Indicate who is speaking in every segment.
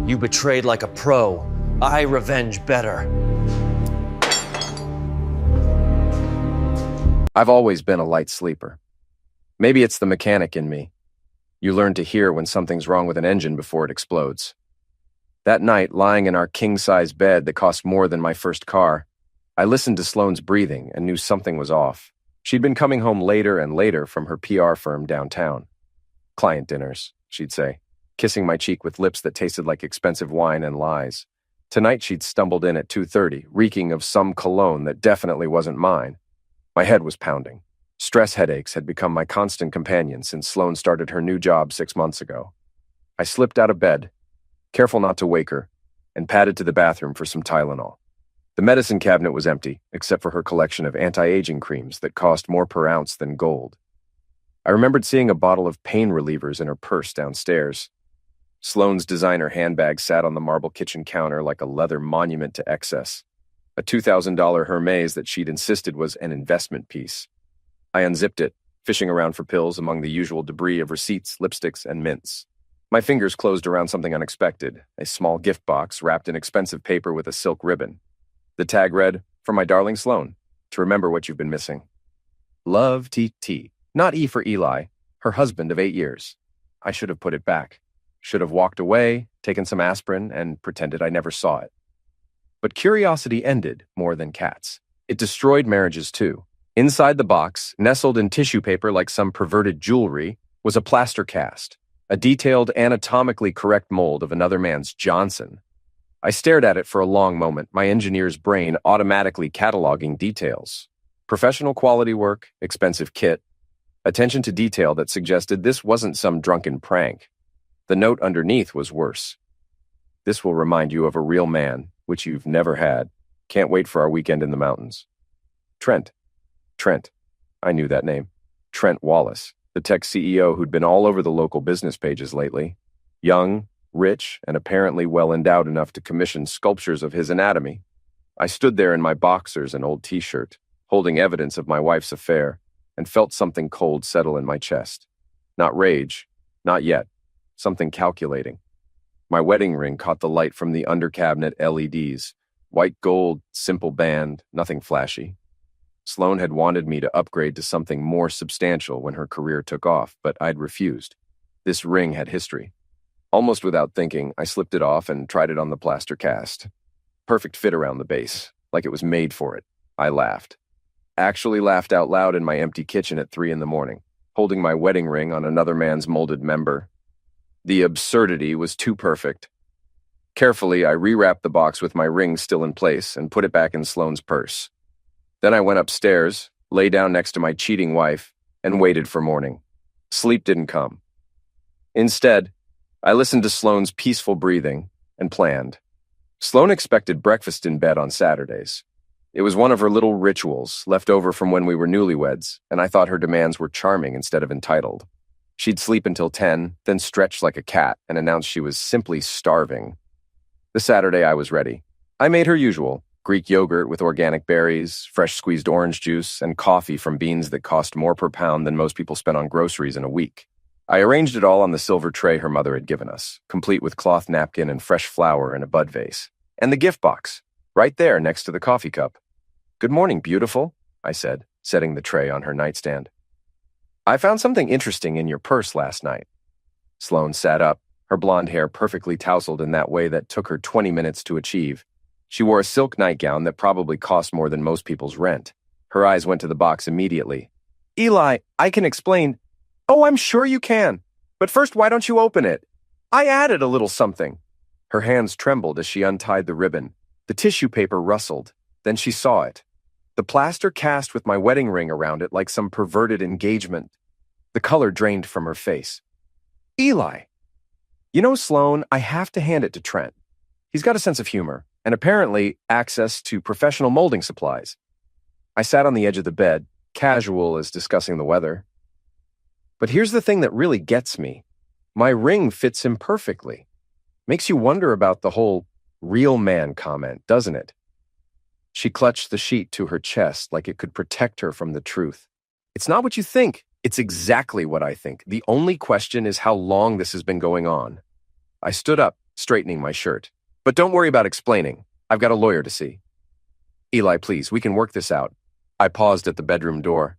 Speaker 1: You betrayed like a pro. I revenge better.
Speaker 2: I've always been a light sleeper. Maybe it's the mechanic in me. You learn to hear when something's wrong with an engine before it explodes. That night, lying in our king-size bed that cost more than my first car, I listened to Sloane's breathing and knew something was off. She'd been coming home later and later from her PR firm downtown. Client dinners, she'd say, kissing my cheek with lips that tasted like expensive wine and lies. Tonight she'd stumbled in at 2:30, reeking of some cologne that definitely wasn't mine. My head was pounding. Stress headaches had become my constant companion since Sloane started her new job 6 months ago. I slipped out of bed, careful not to wake her, and padded to the bathroom for some Tylenol. The medicine cabinet was empty, except for her collection of anti-aging creams that cost more per ounce than gold. I remembered seeing a bottle of pain relievers in her purse downstairs. Sloane's designer handbag sat on the marble kitchen counter like a leather monument to excess. A $2,000 Hermes that she'd insisted was an investment piece. I unzipped it, fishing around for pills among the usual debris of receipts, lipsticks, and mints. My fingers closed around something unexpected, a small gift box wrapped in expensive paper with a silk ribbon. The tag read, "For my darling Sloane, to remember what you've been missing. Love, T.T. Not E for Eli, her husband of 8 years. I should have put it back. Should have walked away, taken some aspirin, and pretended I never saw it. But curiosity ended more than cats. It destroyed marriages too. Inside the box, nestled in tissue paper like some perverted jewelry, was a plaster cast, a detailed, anatomically correct mold of another man's Johnson. I stared at it for a long moment, my engineer's brain automatically cataloging details. Professional quality work, expensive kit, attention to detail that suggested this wasn't some drunken prank. The note underneath was worse. This will remind you of a real man, which you've never had. Can't wait for our weekend in the mountains. Trent. I knew that name. Trent Wallace, the tech CEO who'd been all over the local business pages lately. Young, rich, and apparently well-endowed enough to commission sculptures of his anatomy. I stood there in my boxers and old t-shirt, holding evidence of my wife's affair, and felt something cold settle in my chest. Not rage, not yet. Something calculating. My wedding ring caught the light from the under-cabinet LEDs. White gold, simple band, nothing flashy. Sloane had wanted me to upgrade to something more substantial when her career took off, but I'd refused. This ring had history. Almost without thinking, I slipped it off and tried it on the plaster cast. Perfect fit around the base, like it was made for it. I laughed. Actually laughed out loud in my empty kitchen at 3 a.m, holding my wedding ring on another man's molded member. The absurdity was too perfect. Carefully, I rewrapped the box with my ring still in place and put it back in Sloane's purse. Then I went upstairs, lay down next to my cheating wife, and waited for morning. Sleep didn't come. Instead, I listened to Sloane's peaceful breathing and planned. Sloane expected breakfast in bed on Saturdays. It was one of her little rituals, left over from when we were newlyweds, and I thought her demands were charming instead of entitled. She'd sleep until 10, then stretch like a cat and announce she was simply starving. The Saturday I was ready. I made her usual, Greek yogurt with organic berries, fresh squeezed orange juice, and coffee from beans that cost more per pound than most people spent on groceries in a week. I arranged it all on the silver tray her mother had given us, complete with cloth napkin and fresh flour in a bud vase. And the gift box, right there next to the coffee cup. "Good morning, beautiful," I said, setting the tray on her nightstand. "I found something interesting in your purse last night." Sloane sat up, her blonde hair perfectly tousled in that way that took her 20 minutes to achieve. She wore a silk nightgown that probably cost more than most people's rent. Her eyes went to the box immediately. "Eli, I can explain." "Oh, I'm sure you can. But first, why don't you open it? I added a little something." Her hands trembled as she untied the ribbon. The tissue paper rustled. Then she saw it. The plaster cast with my wedding ring around it like some perverted engagement. The color drained from her face. "Eli, you know, Sloane, I have to hand it to Trent. He's got a sense of humor, and apparently access to professional molding supplies." I sat on the edge of the bed, casual as discussing the weather. But here's the thing that really gets me. My ring fits him perfectly. Makes you wonder about the whole real man comment, doesn't it? She clutched the sheet to her chest like it could protect her from the truth. "It's not what you think. It's exactly what I think. The only question is how long this has been going on." I stood up, straightening my shirt. But don't worry about explaining. I've got a lawyer to see. Eli, please, we can work this out. I paused at the bedroom door.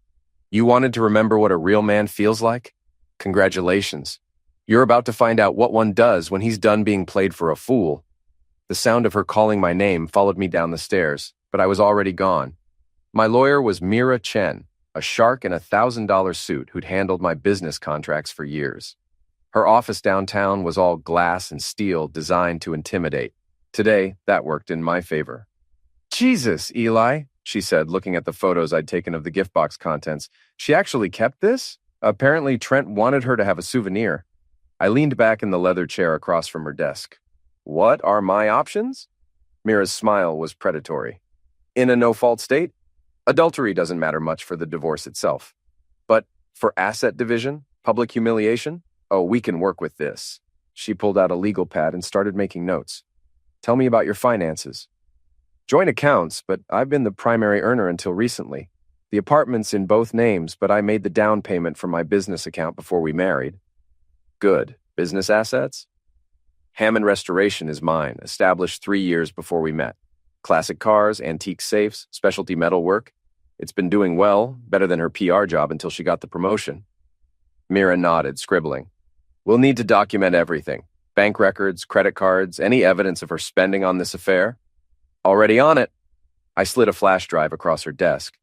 Speaker 2: You wanted to remember what a real man feels like? Congratulations. You're about to find out what one does when he's done being played for a fool. The sound of her calling my name followed me down the stairs, but I was already gone. My lawyer was Mira Chen, a shark in a $1,000 suit who'd handled my business contracts for years. Her office downtown was all glass and steel designed to intimidate. Today, that worked in my favor. Jesus, Eli, she said, looking at the photos I'd taken of the gift box contents. She actually kept this? Apparently, Trent wanted her to have a souvenir. I leaned back in the leather chair across from her desk. What are my options? Mira's smile was predatory. In a no-fault state, adultery doesn't matter much for the divorce itself. But for asset division, public humiliation, oh, we can work with this. She pulled out a legal pad and started making notes. Tell me about your finances. Joint accounts, but I've been the primary earner until recently. The apartment's in both names, but I made the down payment from my business account before we married. Good. Business assets? Hammond Restoration is mine, established 3 years before we met. Classic cars, antique safes, specialty metal work. It's been doing well, better than her PR job until she got the promotion. Mira nodded, scribbling. We'll need to document everything. Bank records, credit cards, any evidence of her spending on this affair. Already on it. I slid a flash drive across her desk.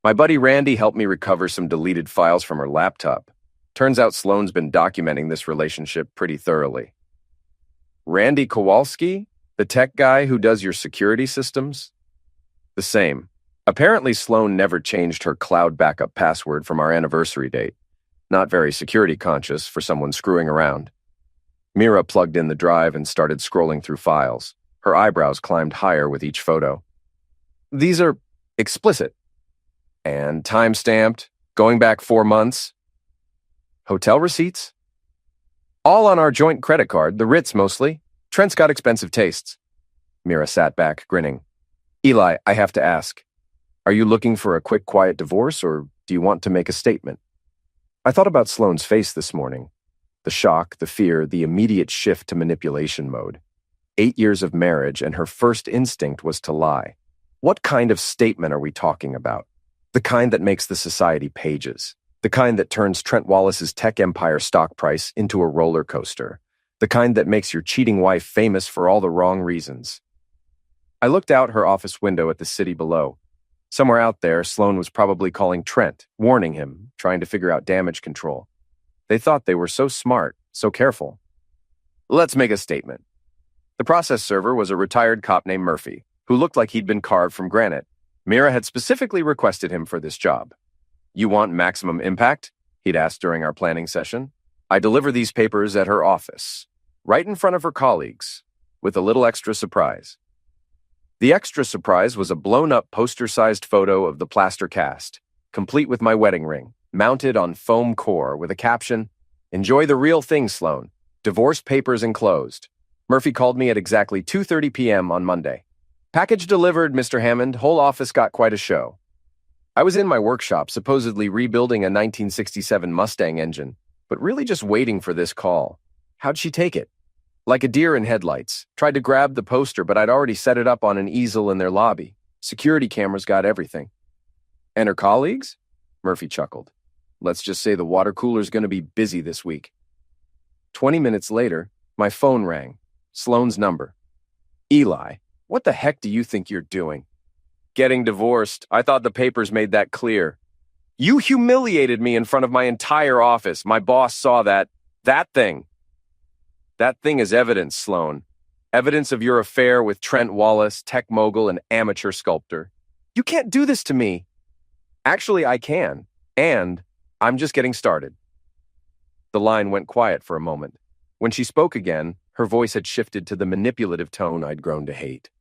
Speaker 2: My buddy Randy helped me recover some deleted files from her laptop. Turns out Sloane's been documenting this relationship pretty thoroughly. Randy Kowalski? The tech guy who does your security systems? The same. Apparently Sloane never changed her cloud backup password from our anniversary date. Not very security conscious for someone screwing around. Mira plugged in the drive and started scrolling through files. Her eyebrows climbed higher with each photo. These are explicit. And time-stamped, going back 4 months. Hotel receipts? All on our joint credit card, the Ritz mostly. Trent's got expensive tastes. Mira sat back, grinning. Eli, I have to ask. Are you looking for a quick, quiet divorce, or do you want to make a statement? I thought about Sloane's face this morning. The shock, the fear, the immediate shift to manipulation mode. 8 years of marriage, and her first instinct was to lie. What kind of statement are we talking about? The kind that makes the society pages. The kind that turns Trent Wallace's tech empire stock price into a roller coaster. The kind that makes your cheating wife famous for all the wrong reasons. I looked out her office window at the city below. Somewhere out there, Sloane was probably calling Trent, warning him, trying to figure out damage control. They thought they were so smart, so careful. Let's make a statement. The process server was a retired cop named Murphy, who looked like he'd been carved from granite. Mira had specifically requested him for this job. You want maximum impact? He'd asked during our planning session. I deliver these papers at her office, right in front of her colleagues, with a little extra surprise. The extra surprise was a blown-up poster-sized photo of the plaster cast, complete with my wedding ring, mounted on foam core with a caption, "Enjoy the real thing, Sloane. Divorce papers enclosed." Murphy called me at exactly 2:30 p.m. on Monday. Package delivered, Mr. Hammond. Whole office got quite a show. I was in my workshop, supposedly rebuilding a 1967 Mustang engine, but really just waiting for this call. How'd she take it? Like a deer in headlights. Tried to grab the poster, but I'd already set it up on an easel in their lobby. Security cameras got everything. And her colleagues? Murphy chuckled. Let's just say the water cooler's going to be busy this week. 20 minutes later, my phone rang. Sloane's number. Eli, what the heck do you think you're doing? Getting divorced. I thought the papers made that clear. You humiliated me in front of my entire office. My boss saw that. That thing. That thing is evidence, Sloane. Evidence of your affair with Trent Wallace, tech mogul and amateur sculptor. You can't do this to me. Actually, I can. And I'm just getting started. The line went quiet for a moment. When she spoke again, her voice had shifted to the manipulative tone I'd grown to hate.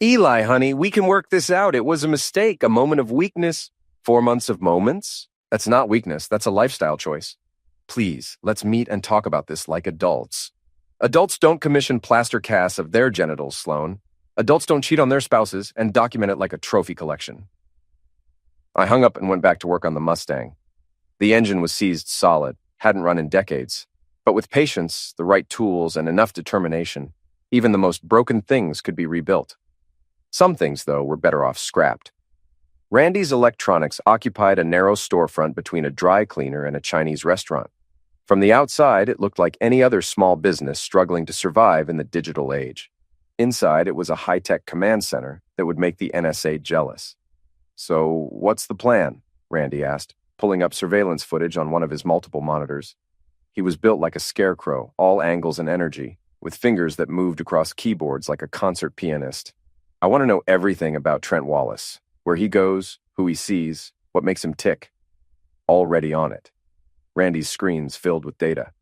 Speaker 2: Eli, honey, we can work this out. It was a mistake, a moment of weakness. 4 months of moments? That's not weakness. That's a lifestyle choice. Please, let's meet and talk about this like adults. Adults don't commission plaster casts of their genitals, Sloane. Adults don't cheat on their spouses and document it like a trophy collection. I hung up and went back to work on the Mustang. The engine was seized solid, hadn't run in decades. But with patience, the right tools, and enough determination, Even the most broken things could be rebuilt. Some things, though, were better off scrapped. Randy's electronics occupied a narrow storefront between a dry cleaner and a Chinese restaurant. From the outside, it looked like any other small business struggling to survive in the digital age. Inside, it was a high-tech command center that would make the NSA jealous. "So, what's the plan?" Randy asked, pulling up surveillance footage on one of his multiple monitors. He was built like a scarecrow, all angles and energy, with fingers that moved across keyboards like a concert pianist. "I want to know everything about Trent Wallace, where he goes, who he sees, what makes him tick." Already on it. Randy's screens filled with data.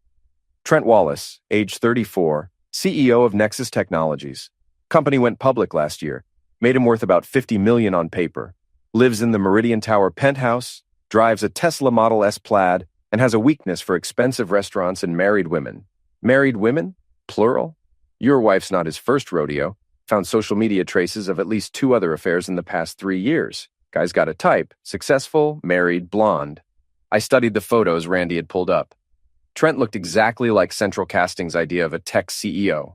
Speaker 2: Trent Wallace, age 34, CEO of Nexus Technologies. Company went public last year, made him worth about $50 million on paper. Lives in the Meridian Tower penthouse, drives a Tesla Model S Plaid, and has a weakness for expensive restaurants and married women. Married women? Plural? Your wife's not his first rodeo. Found social media traces of at least 2 other affairs in the past 3 years. Guy's got a type: successful, married, blonde. I studied the photos Randy had pulled up. Trent looked exactly like Central Casting's idea of a tech CEO.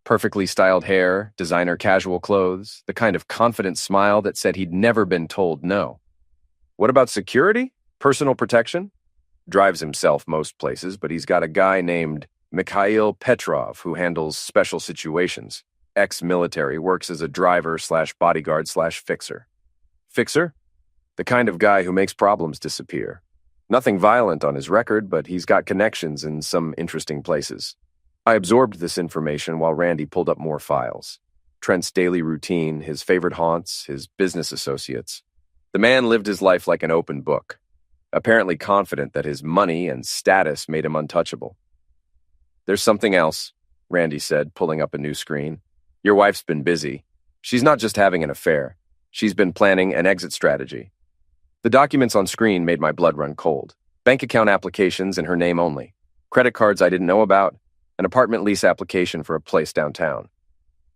Speaker 2: Perfectly styled hair, designer casual clothes, the kind of confident smile that said he'd never been told no. What about security? Personal protection? Drives himself most places, but he's got a guy named Mikhail Petrov who handles special situations. Ex-military, works as a driver/bodyguard/fixer. Fixer? The kind of guy who makes problems disappear. Nothing violent on his record, but he's got connections in some interesting places. I absorbed this information while Randy pulled up more files. Trent's daily routine, his favorite haunts, his business associates. The man lived his life like an open book, apparently confident that his money and status made him untouchable. "There's something else," Randy said, pulling up a new screen. "Your wife's been busy. She's not just having an affair. She's been planning an exit strategy." The documents on screen made my blood run cold. Bank account applications in her name only. Credit cards I didn't know about. An apartment lease application for a place downtown.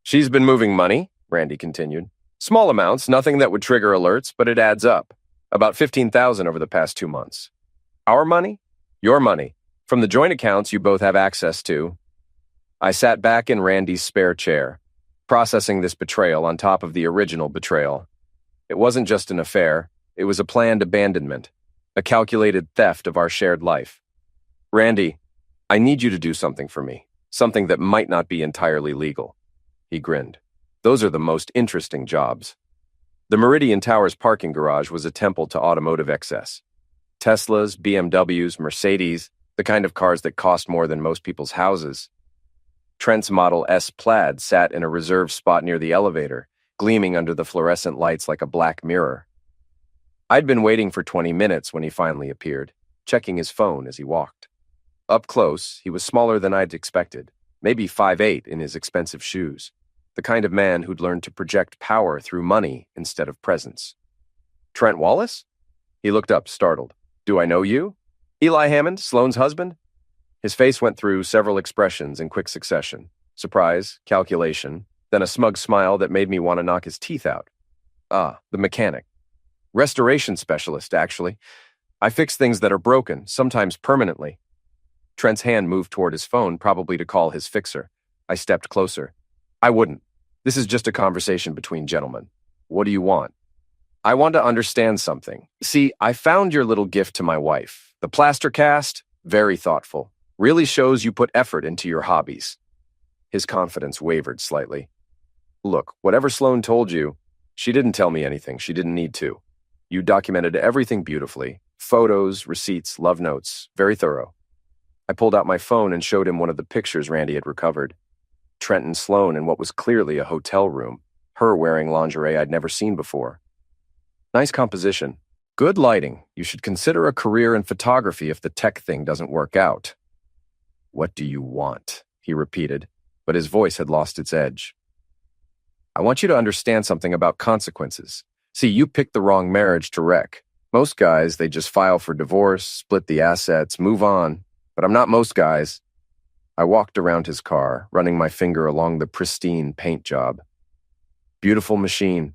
Speaker 2: "She's been moving money," Randy continued. "Small amounts, nothing that would trigger alerts, but it adds up. About $15,000 over the past 2 months. Our money? Your money. From the joint accounts you both have access to." I sat back in Randy's spare chair, processing this betrayal on top of the original betrayal. It wasn't just an affair. It was a planned abandonment, a calculated theft of our shared life. "Randy, I need you to do something for me, something that might not be entirely legal." He grinned. "Those are the most interesting jobs." The Meridian Towers parking garage was a temple to automotive excess. Teslas, BMWs, Mercedes, the kind of cars that cost more than most people's houses. Trent's Model S Plaid sat in a reserved spot near the elevator, gleaming under the fluorescent lights like a black mirror. I'd been waiting for 20 minutes when he finally appeared, checking his phone as he walked. Up close, he was smaller than I'd expected, maybe 5'8" in his expensive shoes, the kind of man who'd learned to project power through money instead of presence. "Trent Wallace?" He looked up, startled. "Do I know you? Eli Hammond, Sloane's husband?" His face went through several expressions in quick succession. Surprise, calculation, then a smug smile that made me want to knock his teeth out. "Ah, the mechanic. Restoration specialist, actually. I fix things that are broken, sometimes permanently." Trent's hand moved toward his phone, probably to call his fixer. I stepped closer. "I wouldn't. This is just a conversation between gentlemen. What do you want?" "I want to understand something. See, I found your little gift to my wife. The plaster cast, very thoughtful. Really shows you put effort into your hobbies." His confidence wavered slightly. "Look, whatever Sloane told you, she didn't tell me anything. She didn't need to. You documented everything beautifully. Photos, receipts, love notes. Very thorough." I pulled out my phone and showed him one of the pictures Randy had recovered. Trent and Sloane in what was clearly a hotel room, her wearing lingerie I'd never seen before. "Nice composition. Good lighting. You should consider a career in photography if the tech thing doesn't work out." "What do you want?" he repeated, but his voice had lost its edge. "I want you to understand something about consequences. See, you picked the wrong marriage to wreck. Most guys, they just file for divorce, split the assets, move on. But I'm not most guys." I walked around his car, running my finger along the pristine paint job. Beautiful machine.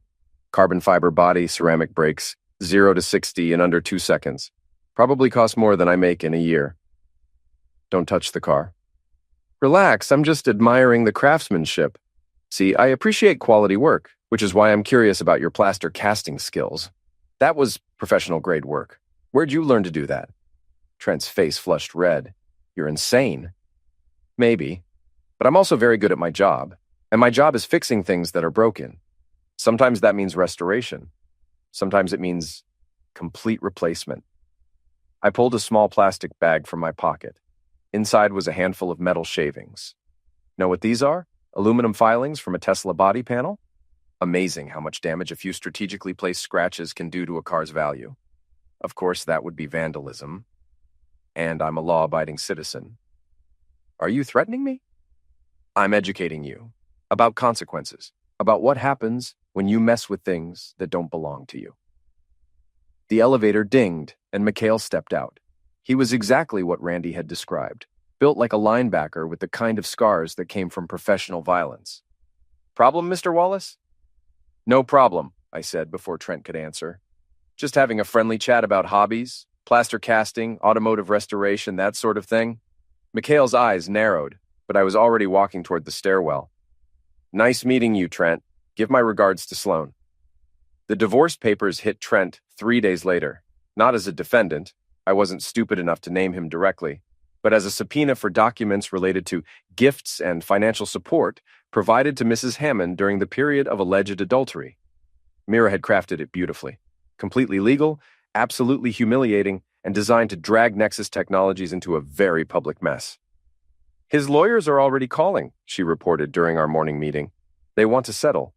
Speaker 2: Carbon fiber body, ceramic brakes, 0 to 60 in under 2 seconds. Probably cost more than I make in a year. "Don't touch the car." Relax, I'm just admiring the craftsmanship. See, I appreciate quality work, which is why I'm curious about your plaster casting skills. That was professional grade work. Where'd you learn to do that? Trent's face flushed red. You're insane. Maybe, but I'm also very good at my job, and my job is fixing things that are broken. Sometimes that means restoration. Sometimes it means complete replacement. I pulled a small plastic bag from my pocket. Inside was a handful of metal shavings. Know what these are? Aluminum filings from a Tesla body panel? Amazing how much damage a few strategically placed scratches can do to a car's value. Of course, that would be vandalism. And I'm a law-abiding citizen. Are you threatening me? I'm educating you about consequences, about what happens when you mess with things that don't belong to you. The elevator dinged, and Mikhail stepped out. He was exactly what Randy had described, built like a linebacker with the kind of scars that came from professional violence. Problem, Mr. Wallace? No problem, I said before Trent could answer. Just having a friendly chat about hobbies, plaster casting, automotive restoration, that sort of thing. Mikhail's eyes narrowed, but I was already walking toward the stairwell. Nice meeting you, Trent. Give my regards to Sloan. The divorce papers hit Trent 3 days later, not as a defendant. I wasn't stupid enough to name him directly, but as a subpoena for documents related to gifts and financial support provided to Mrs. Hammond during the period of alleged adultery. Mira had crafted it beautifully, completely legal, absolutely humiliating, and designed to drag Nexus Technologies into a very public mess. His lawyers are already calling, she reported during our morning meeting. They want to settle.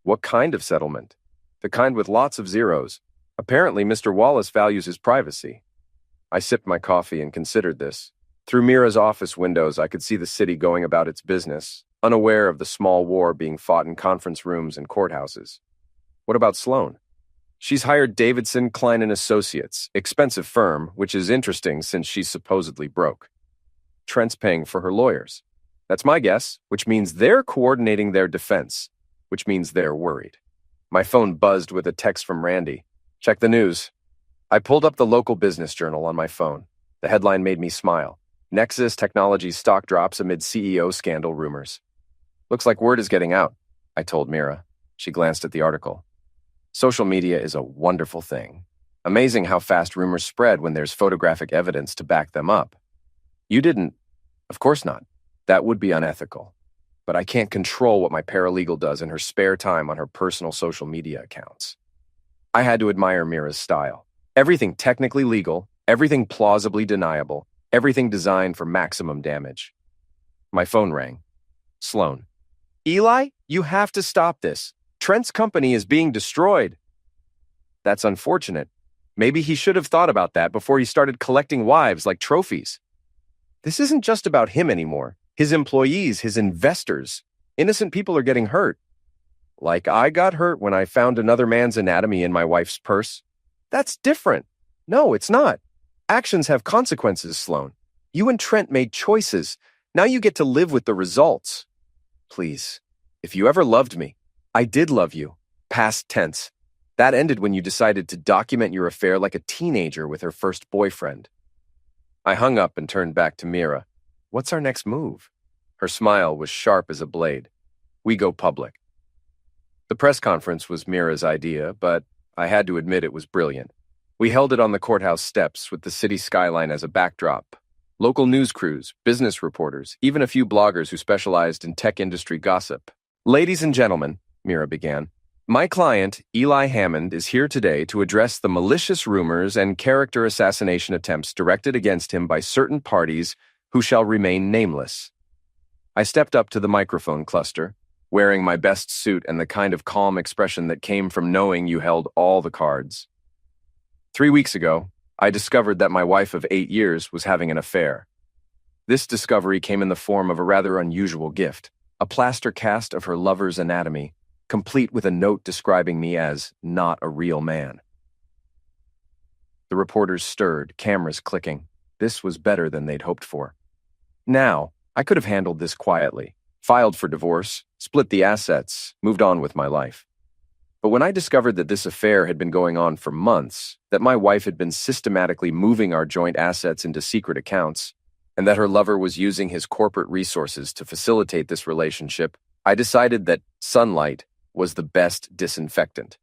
Speaker 2: What kind of settlement? The kind with lots of zeros. Apparently, Mr. Wallace values his privacy. I sipped my coffee and considered this. Through Mira's office windows, I could see the city going about its business, unaware of the small war being fought in conference rooms and courthouses. What about Sloan? She's hired Davidson, Klein & Associates, expensive firm, which is interesting since she's supposedly broke. Trent's paying for her lawyers. That's my guess, which means they're coordinating their defense, which means they're worried. My phone buzzed with a text from Randy. Check the news. I pulled up the local business journal on my phone. The headline made me smile. Nexus Technologies stock drops amid CEO scandal rumors. Looks like word is getting out, I told Mira. She glanced at the article. Social media is a wonderful thing. Amazing how fast rumors spread when there's photographic evidence to back them up. You didn't. Of course not. That would be unethical. But I can't control what my paralegal does in her spare time on her personal social media accounts. I had to admire Mira's style. Everything technically legal, everything plausibly deniable, everything designed for maximum damage. My phone rang. Sloan. Eli, you have to stop this. Trent's company is being destroyed. That's unfortunate. Maybe he should have thought about that before he started collecting wives like trophies. This isn't just about him anymore. His employees, his investors. Innocent people are getting hurt. Like I got hurt when I found another man's anatomy in my wife's purse. That's different. No, it's not. Actions have consequences, Sloan. You and Trent made choices. Now you get to live with the results. Please, if you ever loved me, I did love you. Past tense. That ended when you decided to document your affair like a teenager with her first boyfriend. I hung up and turned back to Mira. What's our next move? Her smile was sharp as a blade. We go public. The press conference was Mira's idea, but I had to admit it was brilliant. We held it on the courthouse steps with the city skyline as a backdrop. Local news crews, business reporters, even a few bloggers who specialized in tech industry gossip. Ladies and gentlemen, Mira began, my client, Eli Hammond, is here today to address the malicious rumors and character assassination attempts directed against him by certain parties who shall remain nameless. I stepped up to the microphone cluster, wearing my best suit and the kind of calm expression that came from knowing you held all the cards. 3 weeks ago, I discovered that my wife of 8 years was having an affair. This discovery came in the form of a rather unusual gift, a plaster cast of her lover's anatomy, complete with a note describing me as not a real man. The reporters stirred, cameras clicking. This was better than they'd hoped for. Now, I could have handled this quietly, filed for divorce, split the assets, moved on with my life. But when I discovered that this affair had been going on for months, that my wife had been systematically moving our joint assets into secret accounts, and that her lover was using his corporate resources to facilitate this relationship, I decided that sunlight was the best disinfectant.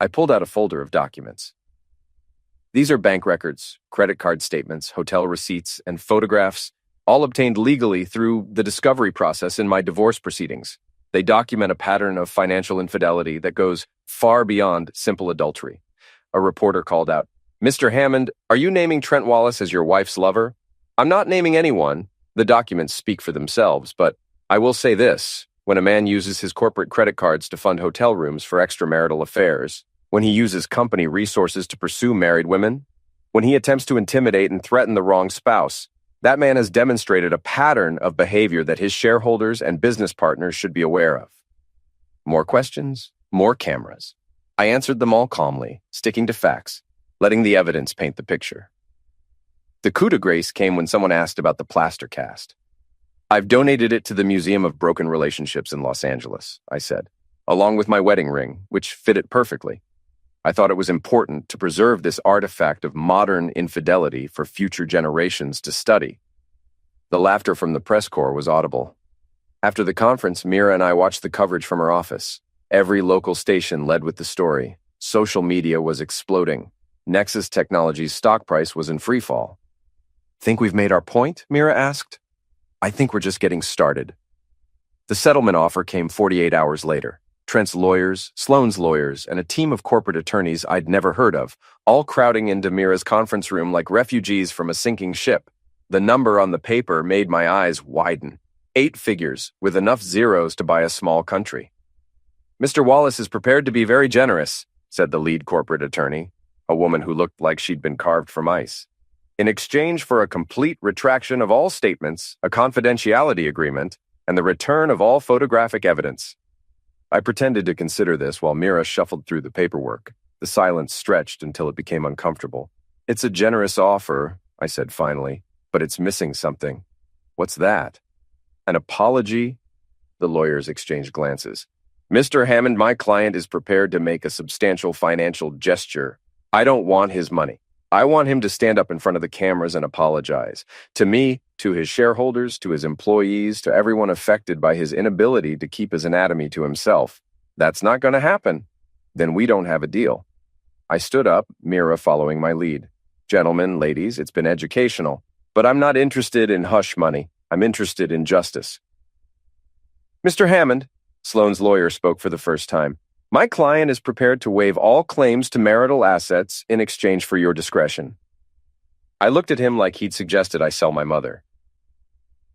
Speaker 2: I pulled out a folder of documents. These are bank records, credit card statements, hotel receipts, and photographs, all obtained legally through the discovery process in my divorce proceedings. They document a pattern of financial infidelity that goes far beyond simple adultery. A reporter called out, "Mr. Hammond, are you naming Trent Wallace as your wife's lover?" "I'm not naming anyone. The documents speak for themselves, but I will say this. When a man uses his corporate credit cards to fund hotel rooms for extramarital affairs, when he uses company resources to pursue married women, when he attempts to intimidate and threaten the wrong spouse, that man has demonstrated a pattern of behavior that his shareholders and business partners should be aware of." More questions, more cameras. I answered them all calmly, sticking to facts, letting the evidence paint the picture. The coup de grace came when someone asked about the plaster cast. "I've donated it to the Museum of Broken Relationships in Los Angeles," I said, "along with my wedding ring, which fit it perfectly. I thought it was important to preserve this artifact of modern infidelity for future generations to study." The laughter from the press corps was audible. After the conference, Mira and I watched the coverage from her office. Every local station led with the story. Social media was exploding. Nexus Technologies' stock price was in freefall. "Think we've made our point?" Mira asked. "I think we're just getting started." The settlement offer came 48 hours later. Trent's lawyers, Sloane's lawyers, and a team of corporate attorneys I'd never heard of, all crowding into Mira's conference room like refugees from a sinking ship. The number on the paper made my eyes widen. 8 figures, with enough zeros to buy a small country. "Mr. Wallace is prepared to be very generous," said the lead corporate attorney, a woman who looked like she'd been carved from ice. "In exchange for a complete retraction of all statements, a confidentiality agreement, and the return of all photographic evidence." I pretended to consider this while Mira shuffled through the paperwork. The silence stretched until it became uncomfortable. "It's a generous offer," I said finally, "but it's missing something." "What's that?" "An apology?" The lawyers exchanged glances. "Mr. Hammond, my client is prepared to make a substantial financial gesture. I don't want his money. I want him to stand up in front of the cameras and apologize. To me, to his shareholders, to his employees, to everyone affected by his inability to keep his anatomy to himself. That's not going to happen. Then we don't have a deal." I stood up, Mira following my lead. "Gentlemen, ladies, it's been educational, but I'm not interested in hush money. I'm interested in justice." "Mr. Hammond," Sloane's lawyer spoke for the first time, "my client is prepared to waive all claims to marital assets in exchange for your discretion." I looked at him like he'd suggested I sell my mother.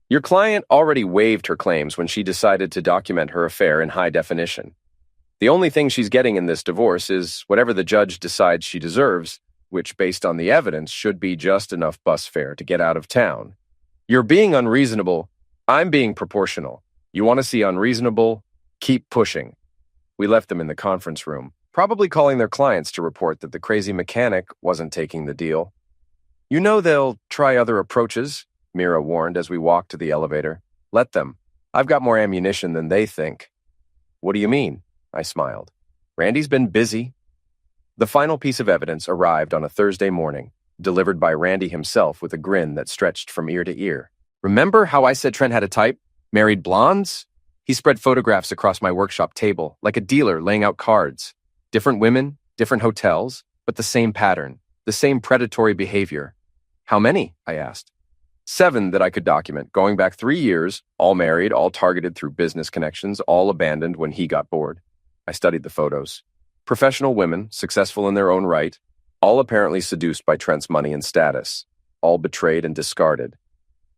Speaker 2: "Your client already waived her claims when she decided to document her affair in high definition. The only thing she's getting in this divorce is whatever the judge decides she deserves, which, based on the evidence, should be just enough bus fare to get out of town. You're being unreasonable. I'm being proportional. You want to see unreasonable? Keep pushing." We left them in the conference room, probably calling their clients to report that the crazy mechanic wasn't taking the deal. "You know they'll try other approaches," Mira warned as we walked to the elevator. "Let them. I've got more ammunition than they think." "What do you mean?" I smiled. "Randy's been busy." The final piece of evidence arrived on a Thursday morning, delivered by Randy himself with a grin that stretched from ear to ear. "Remember how I said Trent had a type? Married blondes?" He spread photographs across my workshop table, like a dealer laying out cards. Different women, different hotels, but the same pattern, the same predatory behavior. "How many?" I asked. 7 that I could document, going back 3 years, all married, all targeted through business connections, all abandoned when he got bored. I studied the photos. Professional women, successful in their own right, all apparently seduced by Trent's money and status, all betrayed and discarded.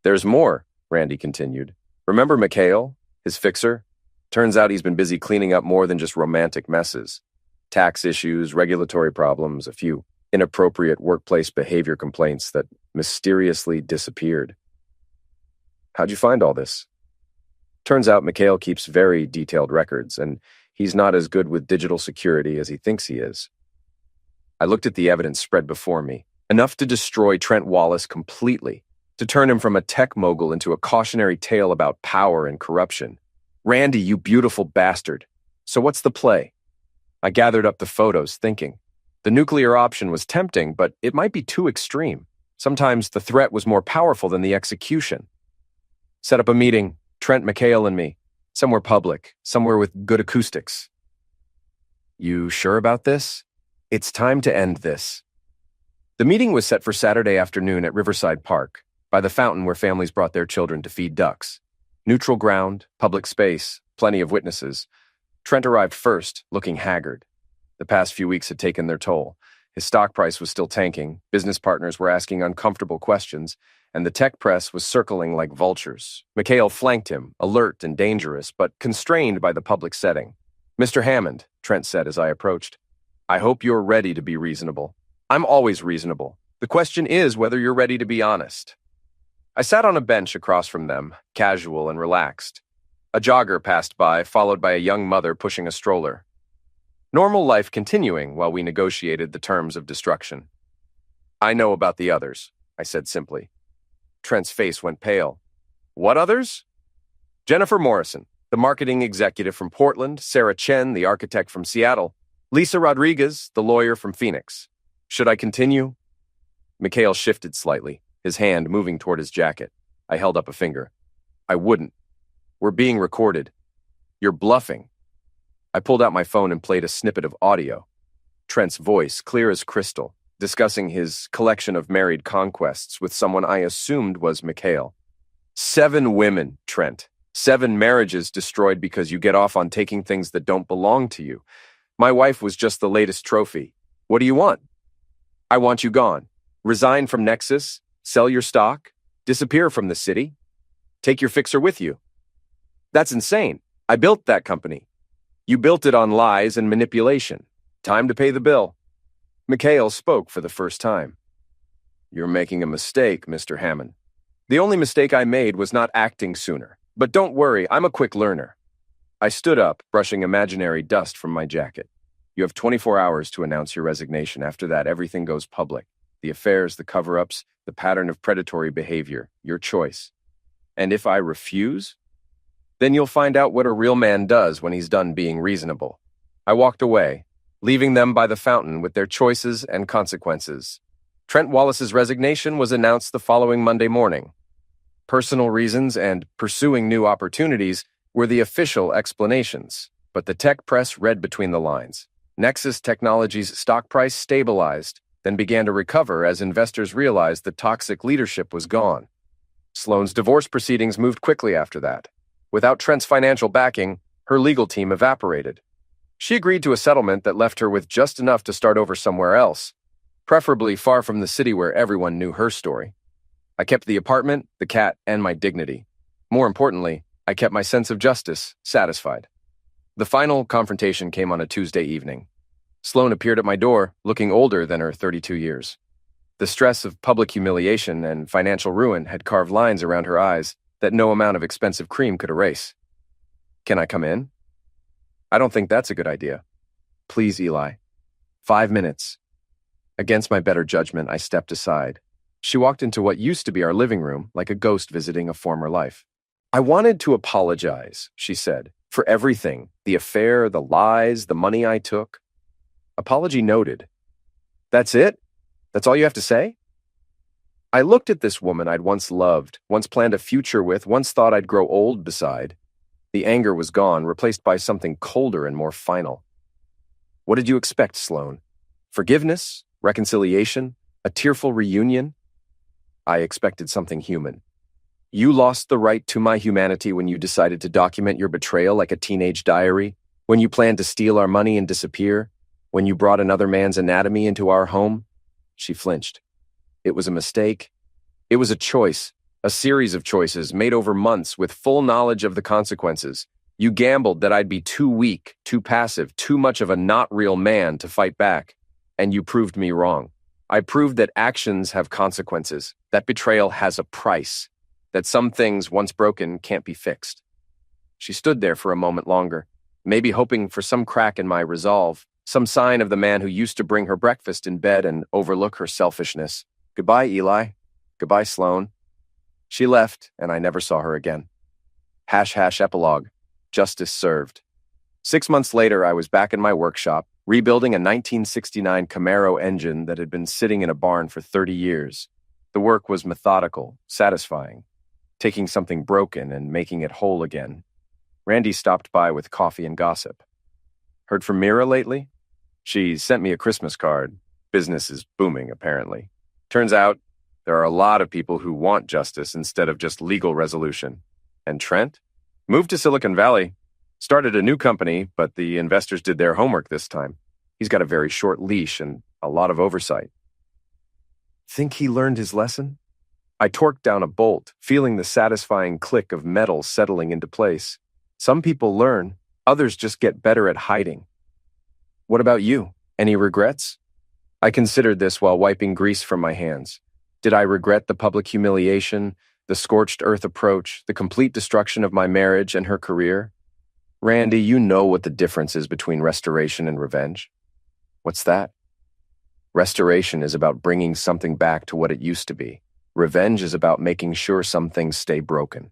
Speaker 2: "There's more," Randy continued. "Remember Mikhail? His fixer? Turns out he's been busy cleaning up more than just romantic messes. Tax issues, regulatory problems, a few inappropriate workplace behavior complaints that mysteriously disappeared." "How'd you find all this?" "Turns out Mikhail keeps very detailed records, and he's not as good with digital security as he thinks he is." I looked at the evidence spread before me, enough to destroy Trent Wallace completely, to turn him from a tech mogul into a cautionary tale about power and corruption. "Randy, you beautiful bastard. So what's the play?" I gathered up the photos, thinking. The nuclear option was tempting, but it might be too extreme. Sometimes the threat was more powerful than the execution. Set up a meeting, Trent, Mikhail, and me. Somewhere public, somewhere with good acoustics. You sure about this? It's time to end this. The meeting was set for Saturday afternoon at Riverside Park, by the fountain where families brought their children to feed ducks. Neutral ground, public space, plenty of witnesses. Trent arrived first, looking haggard. The past few weeks had taken their toll. His stock price was still tanking, business partners were asking uncomfortable questions, and the tech press was circling like vultures. Mikhail flanked him, alert and dangerous, but constrained by the public setting. "Mr. Hammond," Trent said as I approached, "I hope you're ready to be reasonable. I'm always reasonable. The question is whether you're ready to be honest." I sat on a bench across from them, casual and relaxed. A jogger passed by, followed by a young mother pushing a stroller. Normal life continuing while we negotiated the terms of destruction. "I know about the others," I said simply. Trent's face went pale. "What others?" "Jennifer Morrison, the marketing executive from Portland, Sarah Chen, the architect from Seattle, Lisa Rodriguez, the lawyer from Phoenix. Should I continue?" Mikhail shifted slightly, his hand moving toward his jacket. I held up a finger. "I wouldn't. We're being recorded. You're bluffing." I pulled out my phone and played a snippet of audio. Trent's voice, clear as crystal, discussing his collection of married conquests with someone I assumed was Mikhail. 7 women, Trent. 7 marriages destroyed because you get off on taking things that don't belong to you. My wife was just the latest trophy. What do you want? I want you gone. Resign from Nexus, sell your stock, disappear from the city, take your fixer with you. That's insane. I built that company. You built it on lies and manipulation. Time to pay the bill. Mikhail spoke for the first time. "You're making a mistake, Mr. Hammond. The only mistake I made was not acting sooner. But don't worry, I'm a quick learner." I stood up, brushing imaginary dust from my jacket. "You have 24 hours to announce your resignation. After that, everything goes public. The affairs, the cover-ups, the pattern of predatory behavior. Your choice. And if I refuse, then you'll find out what a real man does when he's done being reasonable." I walked away, leaving them by the fountain with their choices and consequences. Trent Wallace's resignation was announced the following Monday morning. Personal reasons and pursuing new opportunities were the official explanations, but the tech press read between the lines. Nexus Technologies' stock price stabilized, then began to recover as investors realized the toxic leadership was gone. Sloane's divorce proceedings moved quickly after that. Without Trent's financial backing, her legal team evaporated. She agreed to a settlement that left her with just enough to start over somewhere else, preferably far from the city where everyone knew her story. I kept the apartment, the cat, and my dignity. More importantly, I kept my sense of justice satisfied. The final confrontation came on a Tuesday evening. Sloane appeared at my door, looking older than her 32 years. The stress of public humiliation and financial ruin had carved lines around her eyes that no amount of expensive cream could erase. "Can I come in?" "I don't think that's a good idea." "Please, Eli. 5 minutes." Against my better judgment, I stepped aside. She walked into what used to be our living room, like a ghost visiting a former life. "I wanted to apologize," she said, "for everything, the affair, the lies, the money I took." Apology noted. "That's it? That's all you have to say?" I looked at this woman I'd once loved, once planned a future with, once thought I'd grow old beside. The anger was gone, replaced by something colder and more final. "What did you expect, Sloane? Forgiveness? Reconciliation? A tearful reunion?" I expected something human. "You lost the right to my humanity when you decided to document your betrayal like a teenage diary, when you planned to steal our money and disappear, when you brought another man's anatomy into our home." She flinched. "It was a mistake. It was a choice, a series of choices made over months with full knowledge of the consequences. You gambled that I'd be too weak, too passive, too much of a not real man to fight back, and you proved me wrong. I proved that actions have consequences, that betrayal has a price, that some things, once broken, can't be fixed." She stood there for a moment longer, maybe hoping for some crack in my resolve, some sign of the man who used to bring her breakfast in bed and overlook her selfishness. "Goodbye, Eli. Goodbye, Sloane." She left, and I never saw her again. # epilogue. Justice served. 6 months later, I was back in my workshop, rebuilding a 1969 Camaro engine that had been sitting in a barn for 30 years. The work was methodical, satisfying, taking something broken and making it whole again. Randy stopped by with coffee and gossip. Heard from Mira lately? She sent me a Christmas card. Business is booming, apparently. Turns out, there are a lot of people who want justice instead of just legal resolution. And Trent? Moved to Silicon Valley. Started a new company, but the investors did their homework this time. He's got a very short leash and a lot of oversight. Think he learned his lesson? I torqued down a bolt, feeling the satisfying click of metal settling into place. Some people learn, others just get better at hiding. What about you? Any regrets? I considered this while wiping grease from my hands. Did I regret the public humiliation, the scorched earth approach, the complete destruction of my marriage and her career? Randy, you know what the difference is between restoration and revenge. What's that? Restoration is about bringing something back to what it used to be. Revenge is about making sure some things stay broken.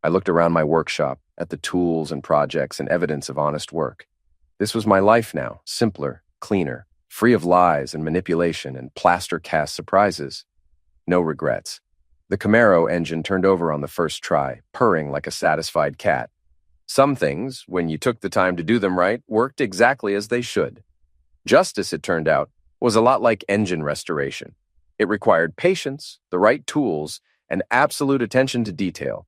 Speaker 2: I looked around my workshop, at the tools and projects and evidence of honest work. This was my life now, simpler, cleaner, free of lies and manipulation and plaster-cast surprises. No regrets. The Camaro engine turned over on the first try, purring like a satisfied cat. Some things, when you took the time to do them right, worked exactly as they should. Justice, it turned out, was a lot like engine restoration. It required patience, the right tools, and absolute attention to detail.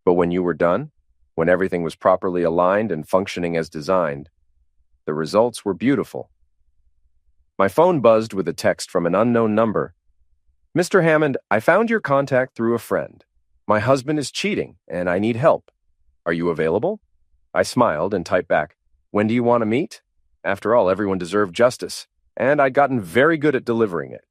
Speaker 2: But when you were done, when everything was properly aligned and functioning as designed, the results were beautiful. My phone buzzed with a text from an unknown number. Mr. Hammond, I found your contact through a friend. My husband is cheating, and I need help. Are you available? I smiled and typed back, when do you want to meet? After all, everyone deserved justice, and I'd gotten very good at delivering it.